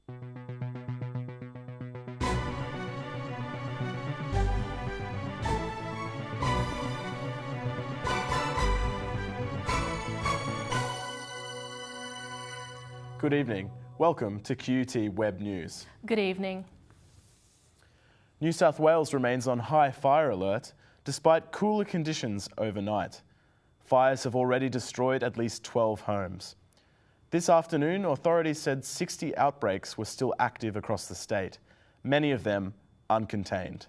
Good evening. Welcome to QUT Web News. Good evening. New South Wales remains on high fire alert despite cooler conditions overnight. Fires have already destroyed at least 12 homes. This afternoon, authorities said 60 outbreaks were still active across the state, many of them uncontained.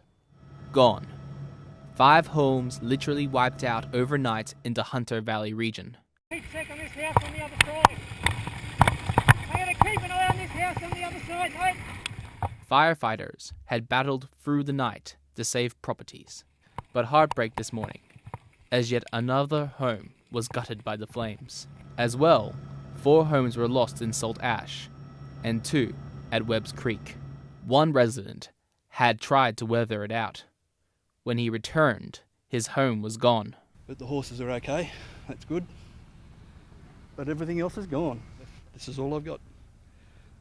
Gone. 5 homes literally wiped out overnight in the Hunter Valley region. Check on this house on the other side. I'm going to keep an eye on this house on the other side, mate. Firefighters had battled through the night to save properties, but heartbreak this morning, as yet another home was gutted by the flames. As well, 4 homes were lost in Salt Ash, and 2 at Webbs Creek. One resident had tried to weather it out. When he returned, his home was gone. But the horses are okay, that's good. But everything else is gone. This is all I've got.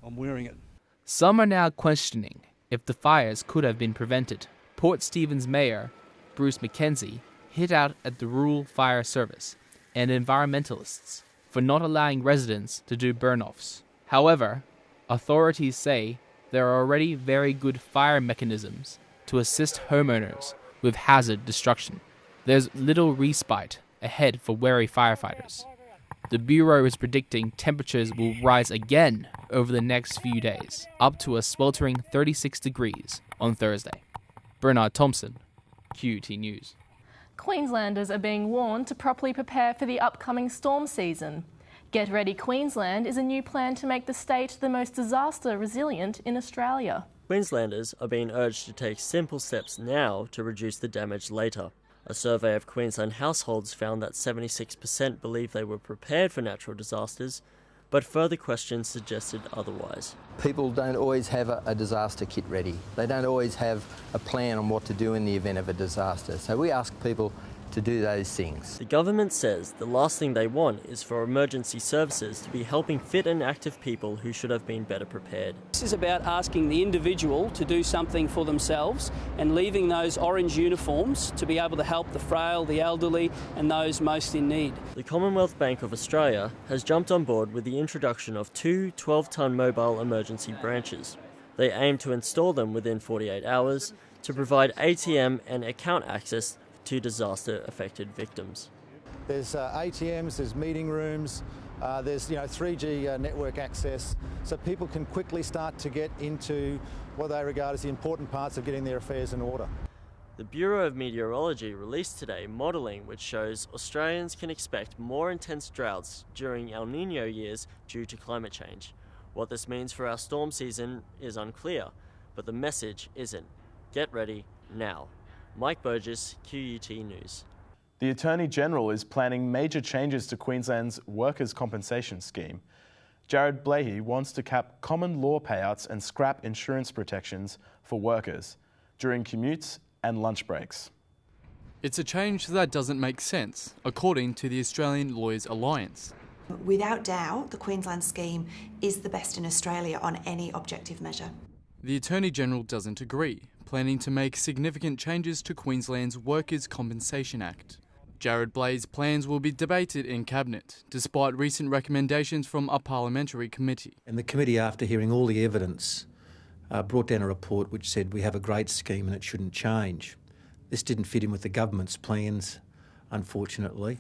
I'm wearing it. Some are now questioning if the fires could have been prevented. Port Stephens Mayor Bruce McKenzie hit out at the Rural Fire Service and environmentalists for not allowing residents to do burn-offs. However, authorities say there are already very good fire mechanisms to assist homeowners with hazard destruction. There's little respite ahead for wary firefighters. The Bureau is predicting temperatures will rise again over the next few days, up to a sweltering 36 degrees on Thursday. Bernard Thompson, QUT News. Queenslanders are being warned to properly prepare for the upcoming storm season. Get Ready Queensland is a new plan to make the state the most disaster resilient in Australia. Queenslanders are being urged to take simple steps now to reduce the damage later. A survey of Queensland households found that 76% believe they were prepared for natural disasters, but further questions suggested otherwise. People don't always have a disaster kit ready. They don't always have a plan on what to do in the event of a disaster. So we ask people to do those things. The government says the last thing they want is for emergency services to be helping fit and active people who should have been better prepared. This is about asking the individual to do something for themselves and leaving those orange uniforms to be able to help the frail, the elderly and those most in need. The Commonwealth Bank of Australia has jumped on board with the introduction of 2 12-tonne mobile emergency branches. They aim to install them within 48 hours to provide ATM and account access to disaster-affected victims. There's ATMs, there's meeting rooms, there's 3G network access, so people can quickly start to get into what they regard as the important parts of getting their affairs in order. The Bureau of Meteorology released today modelling which shows Australians can expect more intense droughts during El Niño years due to climate change. What this means for our storm season is unclear, but the message isn't. Get ready now. Mike Burgess, QUT News. The Attorney-General is planning major changes to Queensland's workers' compensation scheme. Jared Blahey wants to cap common law payouts and scrap insurance protections for workers during commutes and lunch breaks. It's a change that doesn't make sense, according to the Australian Lawyers Alliance. Without doubt, the Queensland scheme is the best in Australia on any objective measure. The Attorney-General doesn't agree, planning to make significant changes to Queensland's Workers' Compensation Act. Jared Blahey's plans will be debated in Cabinet, despite recent recommendations from a parliamentary committee. And the committee, after hearing all the evidence, brought down a report which said we have a great scheme and it shouldn't change. This didn't fit in with the government's plans, unfortunately.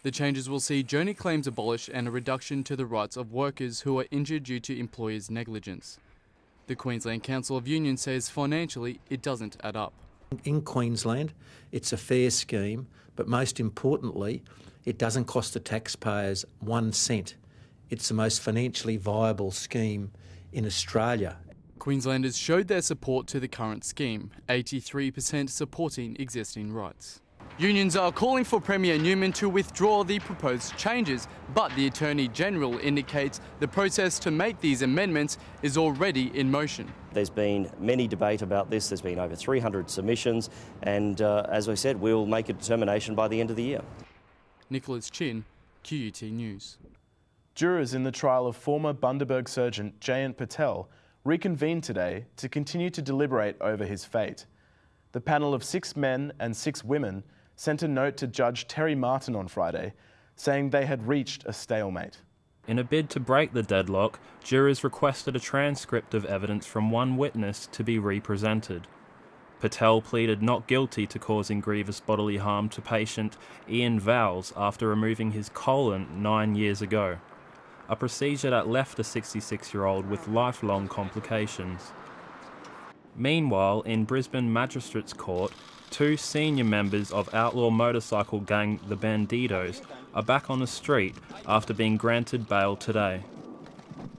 The changes will see journey claims abolished and a reduction to the rights of workers who are injured due to employers' negligence. The Queensland Council of Unions says financially it doesn't add up. In Queensland, it's a fair scheme, but most importantly, it doesn't cost the taxpayers 1 cent. It's the most financially viable scheme in Australia. Queenslanders showed their support to the current scheme, 83% supporting existing rights. Unions are calling for Premier Newman to withdraw the proposed changes, but the Attorney-General indicates the process to make these amendments is already in motion. There's been many debate about this. There's been over 300 submissions, and as I said, we'll make a determination by the end of the year. Nicholas Chin, QUT News. Jurors in the trial of former Bundaberg surgeon Jayant Patel reconvened today to continue to deliberate over his fate. The panel of 6 men and 6 women sent a note to Judge Terry Martin on Friday, saying they had reached a stalemate. In a bid to break the deadlock, jurors requested a transcript of evidence from one witness to be represented. Patel pleaded not guilty to causing grievous bodily harm to patient Ian Vowles after removing his colon 9 years ago, a procedure that left the 66-year-old with lifelong complications. Meanwhile, in Brisbane Magistrates Court, 2 senior members of outlaw motorcycle gang the Bandidos are back on the street after being granted bail today.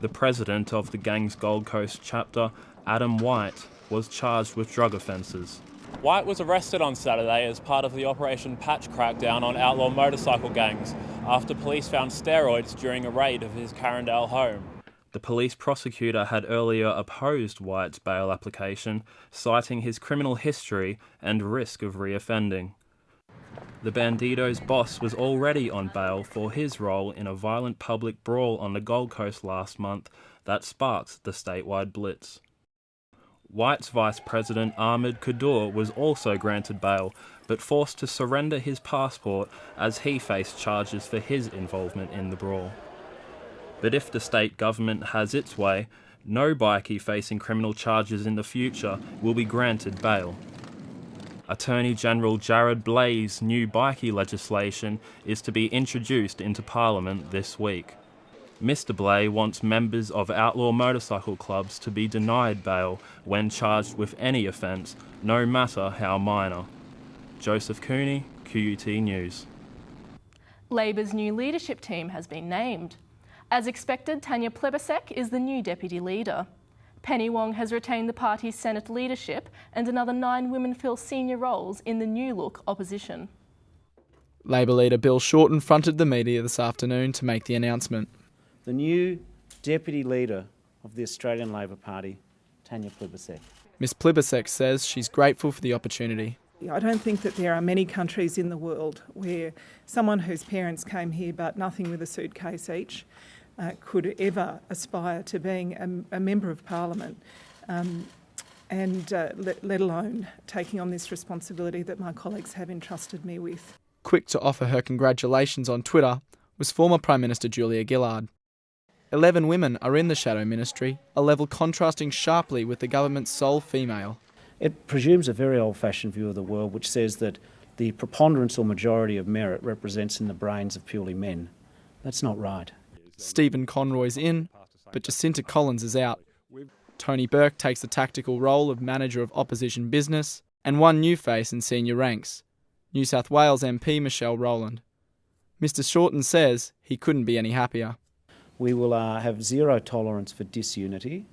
The president of the gang's Gold Coast chapter, Adam White, was charged with drug offences. White was arrested on Saturday as part of the Operation Patch crackdown on outlaw motorcycle gangs after police found steroids during a raid of his Carindale home. The police prosecutor had earlier opposed White's bail application, citing his criminal history and risk of reoffending. The Bandidos' boss was already on bail for his role in a violent public brawl on the Gold Coast last month that sparked the statewide blitz. White's vice president Ahmed Kadur was also granted bail, but forced to surrender his passport as he faced charges for his involvement in the brawl. But if the state government has its way, no bikie facing criminal charges in the future will be granted bail. Attorney General Jared Blai's new bikie legislation is to be introduced into Parliament this week. Mr. Blais wants members of outlaw motorcycle clubs to be denied bail when charged with any offence, no matter how minor. Joseph Cooney, QUT News. Labor's new leadership team has been named. As expected, Tanya Plibersek is the new deputy leader. Penny Wong has retained the party's Senate leadership, and another 9 women fill senior roles in the new-look opposition. Labor leader Bill Shorten fronted the media this afternoon to make the announcement. The new deputy leader of the Australian Labor Party, Tanya Plibersek. Ms Plibersek says she's grateful for the opportunity. I don't think that there are many countries in the world where someone whose parents came here but nothing with a suitcase each could ever aspire to being a member of Parliament and let alone taking on this responsibility that my colleagues have entrusted me with. Quick to offer her congratulations on Twitter was former Prime Minister Julia Gillard. 11 women are in the shadow ministry, a level contrasting sharply with the government's sole female. It presumes a very old-fashioned view of the world which says that the preponderance or majority of merit represents in the brains of purely men. That's not right. Stephen Conroy's in, but Jacinta Collins is out. Tony Burke takes the tactical role of manager of opposition business, and one new face in senior ranks, New South Wales MP Michelle Rowland. Mr Shorten says he couldn't be any happier. We will have zero tolerance for disunity,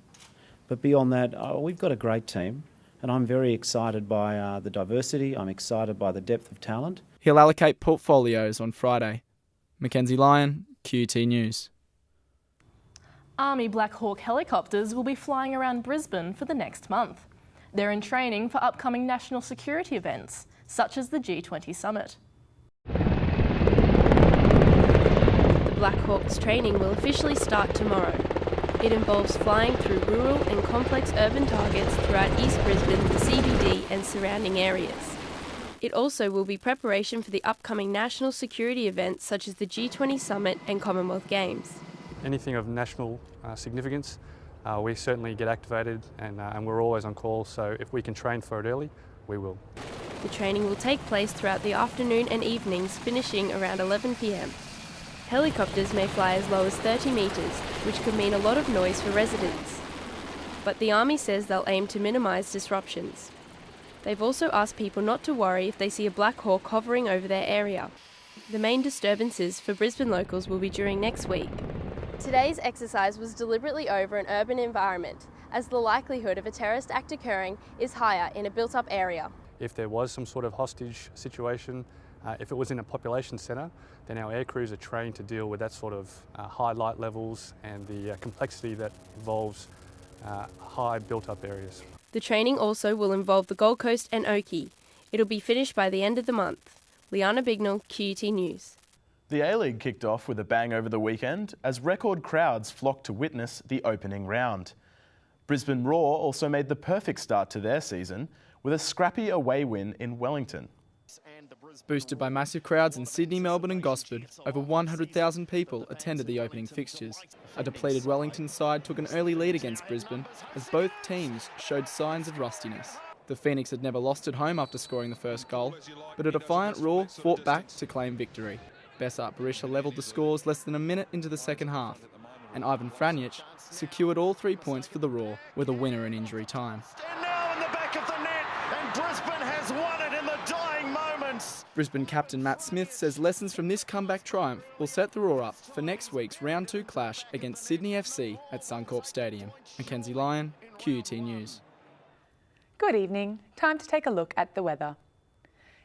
but beyond that, we've got a great team, and I'm very excited by the diversity, I'm excited by the depth of talent. He'll allocate portfolios on Friday. Mackenzie Lyon, QUT News. Army Black Hawk helicopters will be flying around Brisbane for the next month. They're in training for upcoming national security events, such as the G20 Summit. Black Hawk's training will officially start tomorrow. It involves flying through rural and complex urban targets throughout East Brisbane, the CBD and surrounding areas. It also will be preparation for the upcoming national security events such as the G20 Summit and Commonwealth Games. Anything of national significance, we certainly get activated and we're always on call, so if we can train for it early, we will. The training will take place throughout the afternoon and evenings, finishing around 11 p.m. Helicopters may fly as low as 30 metres, which could mean a lot of noise for residents. But the Army says they'll aim to minimise disruptions. They've also asked people not to worry if they see a Black Hawk hovering over their area. The main disturbances for Brisbane locals will be during next week. Today's exercise was deliberately over an urban environment, as the likelihood of a terrorist act occurring is higher in a built-up area. If there was some sort of hostage situation, if it was in a population centre, then our air crews are trained to deal with that sort of high light levels and the complexity that involves high built-up areas. The training also will involve the Gold Coast and Oakey. It'll be finished by the end of the month. Liana Bignell, QUT News. The A-League kicked off with a bang over the weekend as record crowds flocked to witness the opening round. Brisbane Roar also made the perfect start to their season with a scrappy away win in Wellington. Boosted by massive crowds in Sydney, Melbourne and Gosford, over 100,000 people attended the opening fixtures. A depleted Wellington side took an early lead against Brisbane as both teams showed signs of rustiness. The Phoenix had never lost at home after scoring the first goal, but a defiant Roar fought back to claim victory. Besart Berisha levelled the scores less than a minute into the second half, and Ivan Franjic secured all 3 points for the Roar with a winner in injury time. Brisbane captain Matt Smith says lessons from this comeback triumph will set the Roar up for next week's round 2 clash against Sydney FC at Suncorp Stadium. Mackenzie Lyon, QUT News. Good evening. Time to take a look at the weather.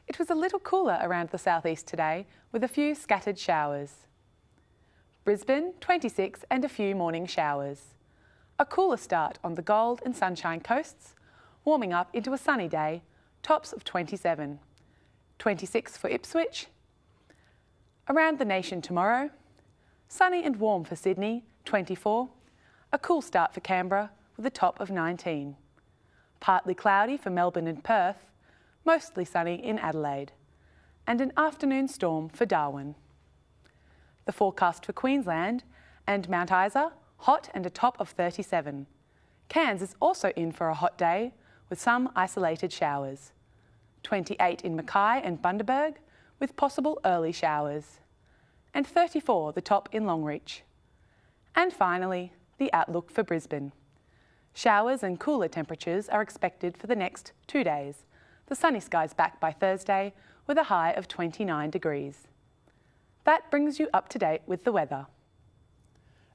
It was a little cooler around the southeast today with a few scattered showers. Brisbane, 26 and a few morning showers. A cooler start on the Gold and Sunshine coasts, warming up into a sunny day, tops of 27. 26 for Ipswich. Around the nation tomorrow, sunny and warm for Sydney, 24. A cool start for Canberra with a top of 19. Partly cloudy for Melbourne and Perth, mostly sunny in Adelaide. And an afternoon storm for Darwin. The forecast for Queensland and Mount Isa, hot and a top of 37. Cairns is also in for a hot day with some isolated showers. 28 in Mackay and Bundaberg with possible early showers. And 34 the top in Longreach. And finally, the outlook for Brisbane. Showers and cooler temperatures are expected for the next 2 days. The sunny skies back by Thursday with a high of 29 degrees. That brings you up to date with the weather.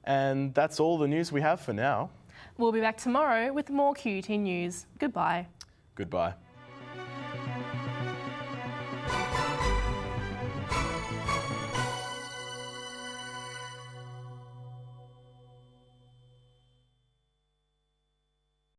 And that's all the news we have for now. We'll be back tomorrow with more QUT news. Goodbye. Goodbye.